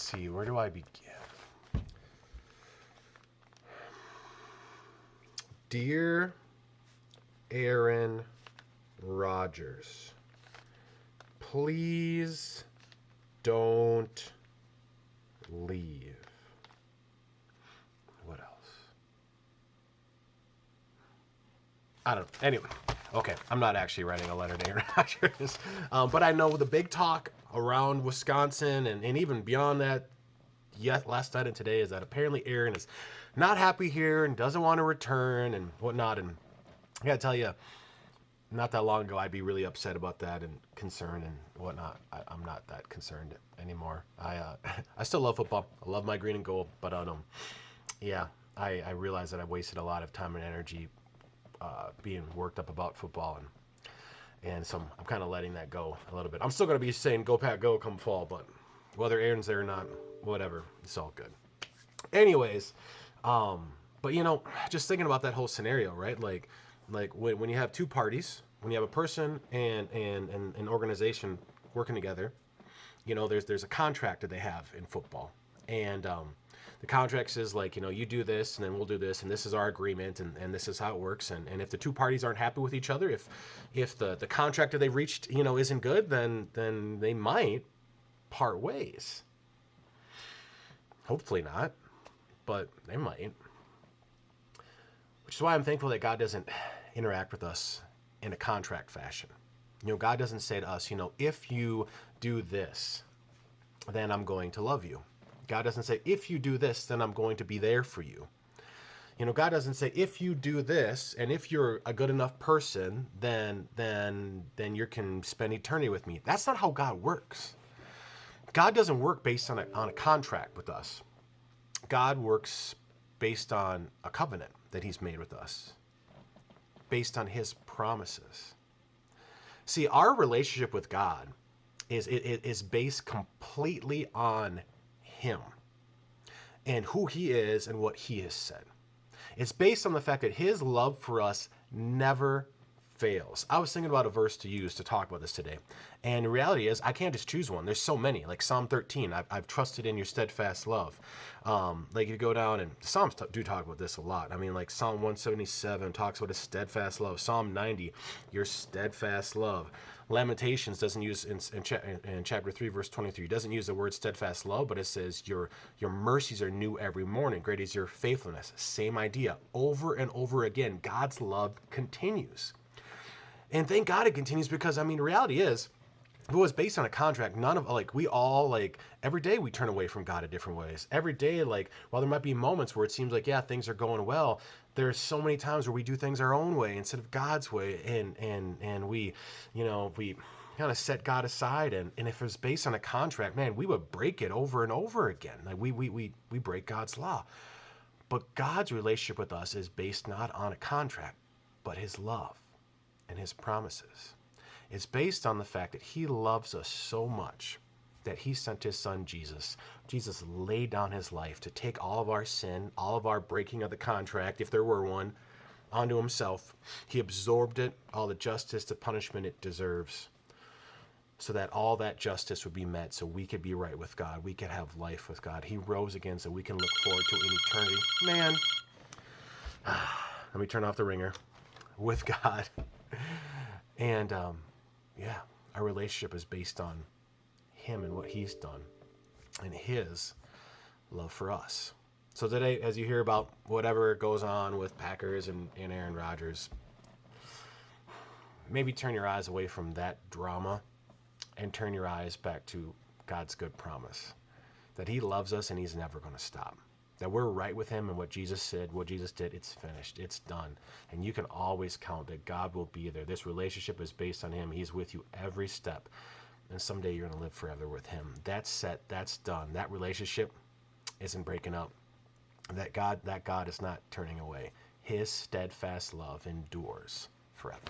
see, where do I begin? Dear Aaron Rodgers, please don't leave. What else? I don't know. Anyway, okay, I'm not actually writing a letter to Aaron Rodgers, but I know the big talk around Wisconsin and even beyond that, last night and today, is that apparently Aaron is not happy here and doesn't want to return and whatnot. And I gotta tell you, not that long ago, I'd be really upset about that and concerned and whatnot. I'm not that concerned anymore. I still love football. I love my green and gold, but yeah, I realize that I've wasted a lot of time and energy being worked up about football, and so I'm kind of letting that go a little bit. I'm still gonna be saying "Go Pack, go" come fall, but whether Aaron's there or not, whatever, it's all good. Anyways, but just thinking about that whole scenario, right? Like when you have two parties, when you have a person and an organization working together, there's a contract that they have in football, and the contract says you do this and then we'll do this, and this is our agreement, and this is how it works, and if the two parties aren't happy with each other, if the contract that they've reached isn't good, then they might part ways. Hopefully not, but they might. Which is why I'm thankful that God doesn't interact with us in a contract fashion. God doesn't say to us, if you do this, then I'm going to love you. God doesn't say, if you do this, then I'm going to be there for you. God doesn't say, if you do this, and if you're a good enough person, then you can spend eternity with me. That's not how God works. God doesn't work based on a contract with us. God works based on a covenant that he's made with us, based on his promises. See, our relationship with God is based completely on him and who he is and what he has said. It's based on the fact that his love for us never fails. I was thinking about a verse to use to talk about this today. And the reality is, I can't just choose one. There's so many. Like Psalm 13, I've trusted in your steadfast love. You go down, and Psalms do talk about this a lot. I mean, like Psalm 177 talks about a steadfast love. Psalm 90, your steadfast love. Lamentations doesn't use, in chapter 3, verse 23, doesn't use the word steadfast love, but it says your mercies are new every morning. Great is your faithfulness. Same idea. Over and over again, God's love continues. And thank God it continues, because, the reality is, if it was based on a contract, we all, every day we turn away from God in different ways. Every day, while there might be moments where it seems like, yeah, things are going well, there's so many times where we do things our own way instead of God's way, and we kind of set God aside, and if it was based on a contract, man, we would break it over and over again. We break God's law. But God's relationship with us is based not on a contract, but his love and his promises. It's based on the fact that he loves us so much that he sent his son Jesus. Jesus laid down his life to take all of our sin, all of our breaking of the contract, if there were one, onto himself. He absorbed it, all the justice, the punishment it deserves, so that all that justice would be met, so we could be right with God. We could have life with God. He rose again so we can look forward to an eternity. Man, let me turn off the ringer. With God. And our relationship is based on him and what he's done and his love for us. So today, as you hear about whatever goes on with Packers and Aaron Rodgers, maybe turn your eyes away from that drama and turn your eyes back to God's good promise that he loves us and he's never going to stop. That we're right with him, and what Jesus said, what Jesus did, it's finished, it's done. And you can always count that God will be there. This relationship is based on him. He's with you every step. And someday you're going to live forever with him. That's set, that's done. That relationship isn't breaking up. That God is not turning away. His steadfast love endures forever.